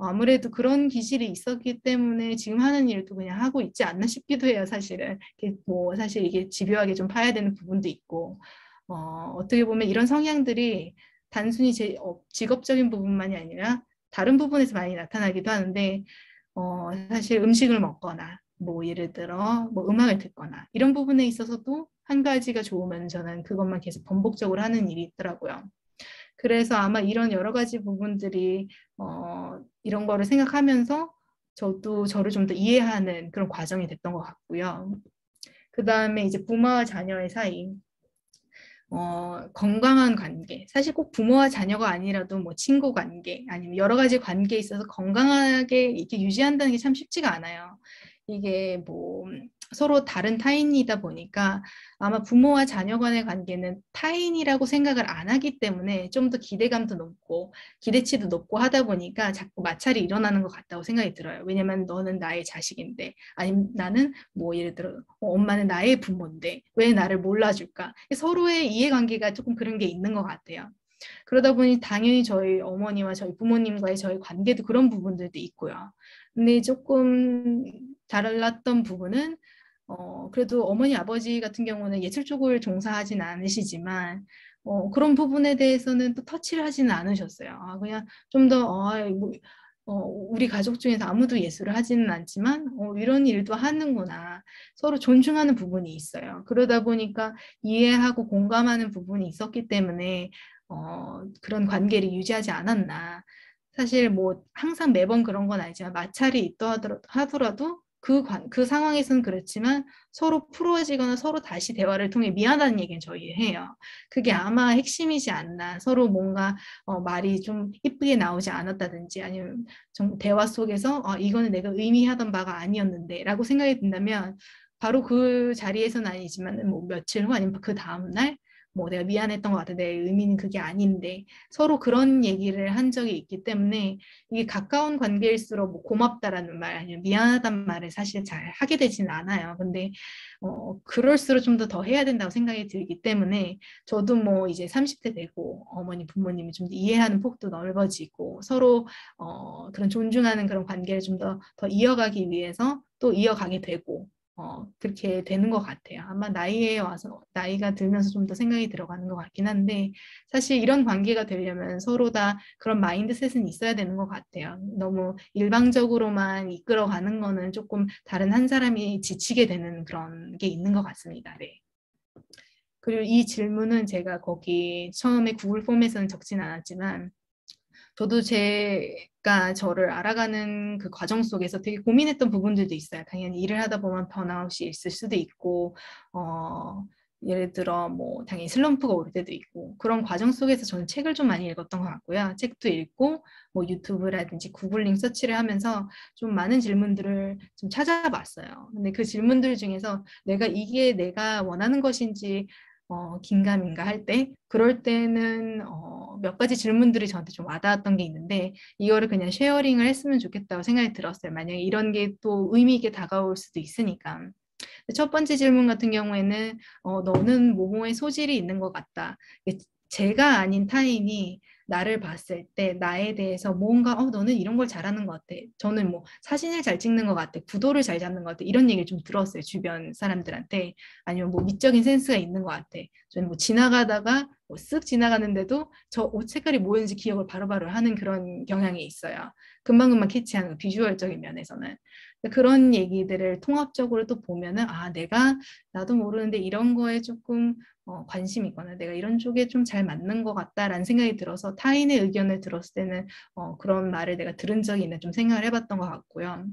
아무래도 그런 기질이 있었기 때문에 지금 하는 일도 그냥 하고 있지 않나 싶기도 해요, 사실은. 뭐 사실 이게 집요하게 좀 파야 되는 부분도 있고 어떻게 보면 이런 성향들이 단순히 제 직업적인 부분만이 아니라 다른 부분에서 많이 나타나기도 하는데 사실 음식을 먹거나 뭐 예를 들어 뭐 음악을 듣거나 이런 부분에 있어서도 한 가지가 좋으면 저는 그것만 계속 반복적으로 하는 일이 있더라고요. 그래서 아마 이런 여러 가지 부분들이 이런 거를 생각하면서 저도 저를 좀 더 이해하는 그런 과정이 됐던 것 같고요. 그 다음에 이제 부모와 자녀의 사이. 건강한 관계. 사실 꼭 부모와 자녀가 아니라도 뭐 친구 관계, 아니면 여러 가지 관계에 있어서 건강하게 이렇게 유지한다는 게 참 쉽지가 않아요. 이게 뭐 서로 다른 타인이다 보니까 아마 부모와 자녀 간의 관계는 타인이라고 생각을 안 하기 때문에 좀 더 기대감도 높고 기대치도 높고 하다 보니까 자꾸 마찰이 일어나는 것 같다고 생각이 들어요. 왜냐면 너는 나의 자식인데, 아니면 나는 뭐 예를 들어 엄마는 나의 부모인데 왜 나를 몰라줄까? 서로의 이해관계가 조금 그런 게 있는 것 같아요. 그러다 보니 당연히 저희 어머니와 저희 부모님과의 저희 관계도 그런 부분들도 있고요. 근데 조금 달랐던 부분은 그래도 어머니 아버지 같은 경우는 예술 쪽을 종사하진 않으시지만 그런 부분에 대해서는 또 터치를 하지는 않으셨어요. 그냥 좀 더 우리 가족 중에서 아무도 예술을 하지는 않지만 이런 일도 하는구나. 서로 존중하는 부분이 있어요. 그러다 보니까 이해하고 공감하는 부분이 있었기 때문에 그런 관계를 유지하지 않았나. 사실 뭐 항상 매번 그런 건 아니지만 마찰이 있다 하더라도 그 상황에서는 그렇지만 서로 풀어지거나 서로 다시 대화를 통해 미안하다는 얘기는 저희 해요. 그게 아마 핵심이지 않나. 서로 뭔가 말이 좀 이쁘게 나오지 않았다든지 아니면 좀 대화 속에서 이거는 내가 의미하던 바가 아니었는데 라고 생각이 든다면 바로 그 자리에서는 아니지만 뭐 며칠 후 아니면 그 다음날 뭐 내가 미안했던 것 같아. 내 의미는 그게 아닌데 서로 그런 얘기를 한 적이 있기 때문에 이게 가까운 관계일수록 뭐 고맙다라는 말 아니면 미안하다는 말을 사실 잘 하게 되지는 않아요. 근데 그럴수록 좀 더 해야 된다고 생각이 들기 때문에 저도 뭐 이제 30대 되고 어머니 부모님이 좀 더 이해하는 폭도 넓어지고 서로 그런 존중하는 그런 관계를 좀 더 이어가기 위해서 또 이어가게 되고 그렇게 되는 것 같아요. 아마 나이에 와서, 나이가 들면서 좀 더 생각이 들어가는 것 같긴 한데, 사실 이런 관계가 되려면 서로 다 그런 마인드셋은 있어야 되는 것 같아요. 너무 일방적으로만 이끌어가는 거는 조금 다른 한 사람이 지치게 되는 그런 게 있는 것 같습니다. 네. 그리고 이 질문은 제가 거기 처음에 구글 폼에서는 적진 않았지만, 저도 제가 저를 알아가는 그 과정 속에서 되게 고민했던 부분들도 있어요. 당연히 일을 하다 보면 번아웃이 있을 수도 있고, 예를 들어 뭐 당연히 슬럼프가 올 때도 있고 그런 과정 속에서 저는 책을 좀 많이 읽었던 것 같고요. 책도 읽고 뭐 유튜브라든지 구글링 서치를 하면서 좀 많은 질문들을 좀 찾아봤어요. 근데 그 질문들 중에서 내가 이게 내가 원하는 것인지 긴가민가 할 때, 그럴 때는 몇 가지 질문들이 저한테 좀 와닿았던 게 있는데 이거를 그냥 쉐어링을 했으면 좋겠다고 생각이 들었어요. 만약에 이런 게 또 의미 있게 다가올 수도 있으니까. 첫 번째 질문 같은 경우에는 너는 모모의 소질이 있는 것 같다. 제가 아닌 타인이 나를 봤을 때 나에 대해서 뭔가 너는 이런 걸 잘하는 것 같아. 저는 뭐 사진을 잘 찍는 것 같아. 구도를 잘 잡는 것 같아. 이런 얘기를 좀 들었어요. 주변 사람들한테. 아니면 뭐 미적인 센스가 있는 것 같아. 저는 뭐 지나가다가 쓱 지나가는데도 저 옷 색깔이 뭐였는지 기억을 바로바로 하는 그런 경향이 있어요. 금방금방 캐치하는 비주얼적인 면에서는. 그런 얘기들을 통합적으로 또 보면은 내가 나도 모르는데 이런 거에 조금 관심 있거나 내가 이런 쪽에 좀 잘 맞는 것 같다라는 생각이 들어서 타인의 의견을 들었을 때는 그런 말을 내가 들은 적이 있나 좀 생각을 해봤던 것 같고요.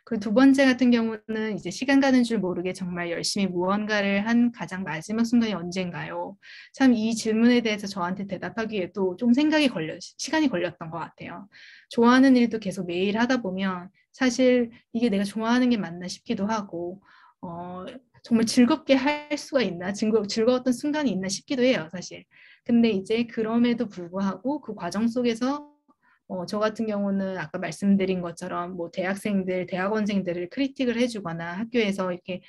그리고 두 번째 같은 경우는 이제 시간 가는 줄 모르게 정말 열심히 무언가를 한 가장 마지막 순간이 언젠가요? 참 이 질문에 대해서 저한테 대답하기에도 좀 시간이 걸렸던 것 같아요. 좋아하는 일도 계속 매일 하다 보면 사실 이게 내가 좋아하는 게 맞나 싶기도 하고, 정말 즐겁게 할 수가 있나, 즐거웠던 순간이 있나 싶기도 해요, 사실. 근데 이제 그럼에도 불구하고 그 과정 속에서 저 같은 경우는 아까 말씀드린 것처럼 뭐 대학생들, 대학원생들을 크리틱을 해주거나 학교에서 이렇게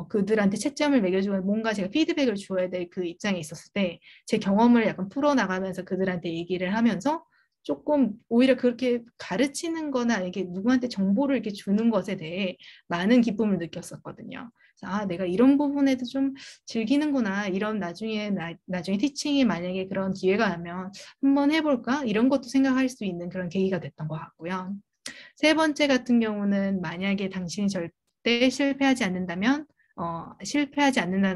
그들한테 채점을 매겨주거나 뭔가 제가 피드백을 주어야 될 그 입장에 있었을 때 제 경험을 약간 풀어나가면서 그들한테 얘기를 하면서 조금 오히려 그렇게 가르치는 거나 이렇게 누구한테 정보를 이렇게 주는 것에 대해 많은 기쁨을 느꼈었거든요. 그래서 내가 이런 부분에도 좀 즐기는구나. 이런 나중에 티칭이 만약에 그런 기회가 나면 한번 해볼까? 이런 것도 생각할 수 있는 그런 계기가 됐던 것 같고요. 세 번째 같은 경우는 만약에 당신이 절대 실패하지 않는다는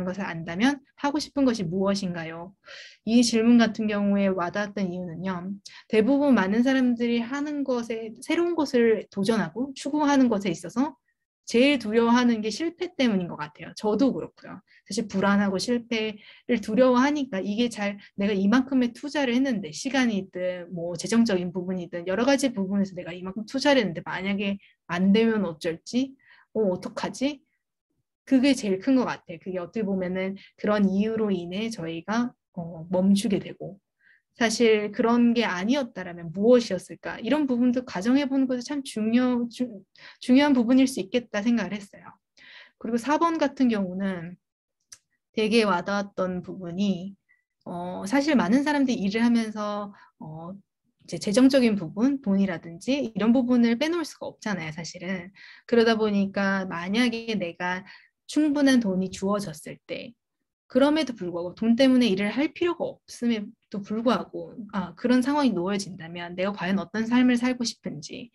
것을 안다면 하고 싶은 것이 무엇인가요? 이 질문 같은 경우에 와닿았던 이유는요. 대부분 많은 사람들이 하는 것에 새로운 것을 도전하고 추구하는 것에 있어서 제일 두려워하는 게 실패 때문인 것 같아요. 저도 그렇고요. 사실 불안하고 실패를 두려워하니까 이게 내가 이만큼의 투자를 했는데 시간이든 뭐 재정적인 부분이든 여러 가지 부분에서 내가 이만큼 투자를 했는데 만약에 안 되면 어쩔지? 어떡하지? 그게 제일 큰 것 같아요. 그게 어떻게 보면은 그런 이유로 인해 저희가 멈추게 되고 사실 그런 게 아니었다라면 무엇이었을까? 이런 부분도 가정해 보는 것도 참 중요한 부분일 수 있겠다 생각을 했어요. 그리고 4번 같은 경우는 되게 와닿았던 부분이 사실 많은 사람들이 일을 하면서 이제 재정적인 부분, 돈이라든지 이런 부분을 빼놓을 수가 없잖아요, 사실은. 그러다 보니까 만약에 내가 충분한 돈이 주어졌을 때 그럼에도 불구하고 돈 때문에 일을 할 필요가 없음에도 불구하고 그런 상황이 놓여진다면 내가 과연 어떤 삶을 살고 싶은지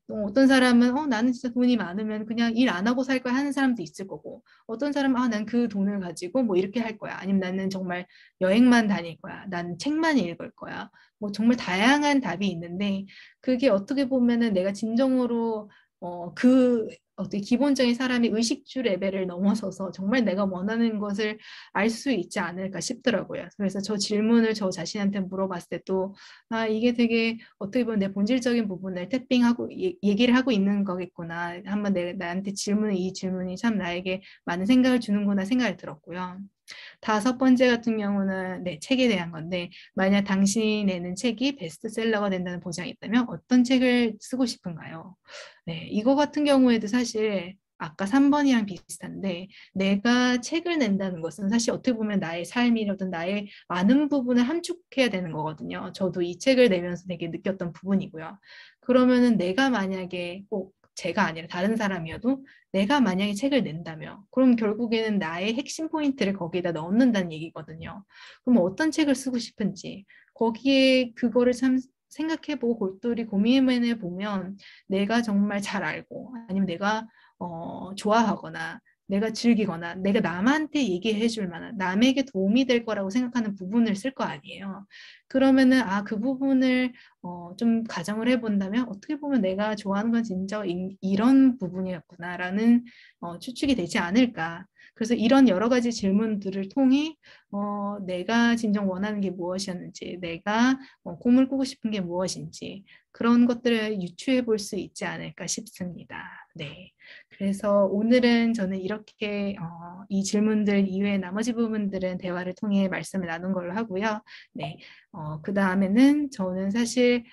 또 어떤 사람은 나는 진짜 돈이 많으면 그냥 일 안 하고 살 거야 하는 사람도 있을 거고 어떤 사람은 난 그 돈을 가지고 뭐 이렇게 할 거야 아니면 나는 정말 여행만 다닐 거야 나는 책만 읽을 거야 뭐 정말 다양한 답이 있는데 그게 어떻게 보면은 내가 진정으로 어떻게 기본적인 사람이 의식주 레벨을 넘어서서 정말 내가 원하는 것을 알 수 있지 않을까 싶더라고요. 그래서 저 질문을 저 자신한테 물어봤을 때도 이게 되게 어떻게 보면 내 본질적인 부분을 태핑하고 얘기를 하고 있는 거겠구나. 한번 나한테 이 질문이 참 나에게 많은 생각을 주는구나 생각이 들었고요. 다섯 번째 같은 경우는 책에 대한 건데 만약 당신이 내는 책이 베스트셀러가 된다는 보장이 있다면 어떤 책을 쓰고 싶은가요? 이거 같은 경우에도 사실 아까 3번이랑 비슷한데 내가 책을 낸다는 것은 사실 어떻게 보면 나의 삶이라든 나의 많은 부분을 함축해야 되는 거거든요. 저도 이 책을 내면서 되게 느꼈던 부분이고요. 그러면은 내가 만약에 꼭 제가 아니라 다른 사람이어도 내가 만약에 책을 낸다면 그럼 결국에는 나의 핵심 포인트를 거기에다 넣는다는 얘기거든요. 그럼 어떤 책을 쓰고 싶은지 거기에 그거를 참 생각해보고 골똘히 고민해 보면 내가 정말 잘 알고 아니면 내가 좋아하거나 내가 즐기거나 내가 남한테 얘기해 줄 만한 남에게 도움이 될 거라고 생각하는 부분을 쓸 거 아니에요. 그러면은 그 부분을 좀 가정을 해본다면 어떻게 보면 내가 좋아하는 건 진짜 이런 부분이었구나라는 추측이 되지 않을까. 그래서 이런 여러 가지 질문들을 통해 내가 진정 원하는 게 무엇이었는지, 내가 꿈을 꾸고 싶은 게 무엇인지 그런 것들을 유추해 볼 수 있지 않을까 싶습니다. 네. 그래서 오늘은 저는 이렇게 이 질문들 이외의 나머지 부분들은 대화를 통해 말씀을 나눈 걸로 하고요. 네. 그 다음에는 저는 사실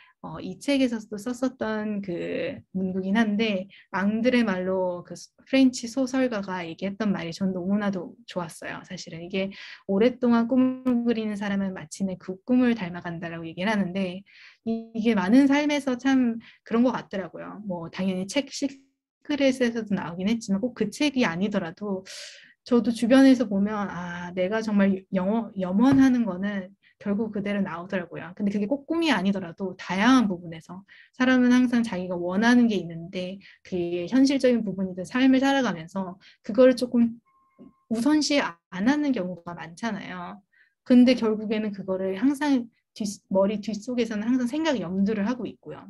이 책에서도 썼었던 그 문구긴 한데 앙드레 말로 그 프렌치 소설가가 얘기했던 말이 전 너무나도 좋았어요. 사실은 이게 오랫동안 꿈을 그리는 사람은 마치 내 그 꿈을 닮아간다라고 얘기를 하는데 이게 많은 삶에서 참 그런 것 같더라고요. 뭐 당연히 책 시크릿에서도 나오긴 했지만 꼭 그 책이 아니더라도 저도 주변에서 보면 아 내가 정말 염원하는 거는 결국 그대로 나오더라고요. 근데 그게 꼭 꿈이 아니더라도 다양한 부분에서 사람은 항상 자기가 원하는 게 있는데 그게 현실적인 부분이든 삶을 살아가면서 그거를 조금 우선시 안 하는 경우가 많잖아요. 근데 결국에는 그거를 항상 머리 뒷속에서는 항상 생각 염두를 하고 있고요.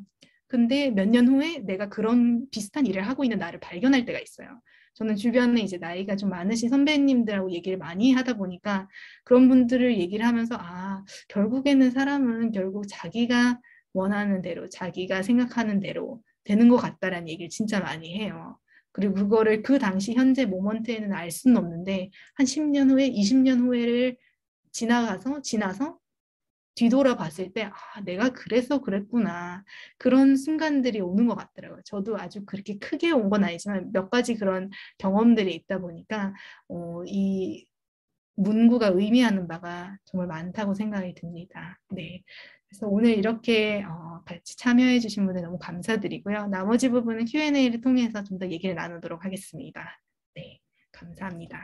근데 몇 년 후에 내가 그런 비슷한 일을 하고 있는 나를 발견할 때가 있어요. 저는 주변에 이제 나이가 좀 많으신 선배님들하고 얘기를 많이 하다 보니까 그런 분들을 얘기를 하면서 아, 결국에는 사람은 결국 자기가 원하는 대로, 자기가 생각하는 대로 되는 것 같다라는 얘기를 진짜 많이 해요. 그리고 그거를 그 당시 현재 모먼트에는 알 수는 없는데 한 10년 후에, 20년 후에를 지나서 뒤돌아봤을 때, 아, 내가 그래서 그랬구나. 그런 순간들이 오는 것 같더라고요. 저도 아주 그렇게 크게 온 건 아니지만 몇 가지 그런 경험들이 있다 보니까, 이 문구가 의미하는 바가 정말 많다고 생각이 듭니다. 네. 그래서 오늘 이렇게 같이 참여해 주신 분들 너무 감사드리고요. 나머지 부분은 Q&A를 통해서 좀 더 얘기를 나누도록 하겠습니다. 네. 감사합니다.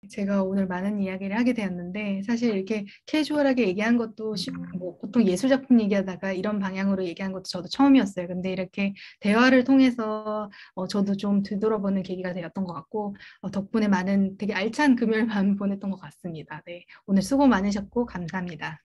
제가 오늘 많은 이야기를 하게 되었는데 사실 이렇게 캐주얼하게 얘기한 것도 뭐 보통 예술 작품 얘기하다가 이런 방향으로 얘기한 것도 저도 처음이었어요. 근데 이렇게 대화를 통해서 저도 좀 되돌아보는 계기가 되었던 것 같고 덕분에 많은 되게 알찬 금요일 밤 보냈던 것 같습니다. 네, 오늘 수고 많으셨고 감사합니다.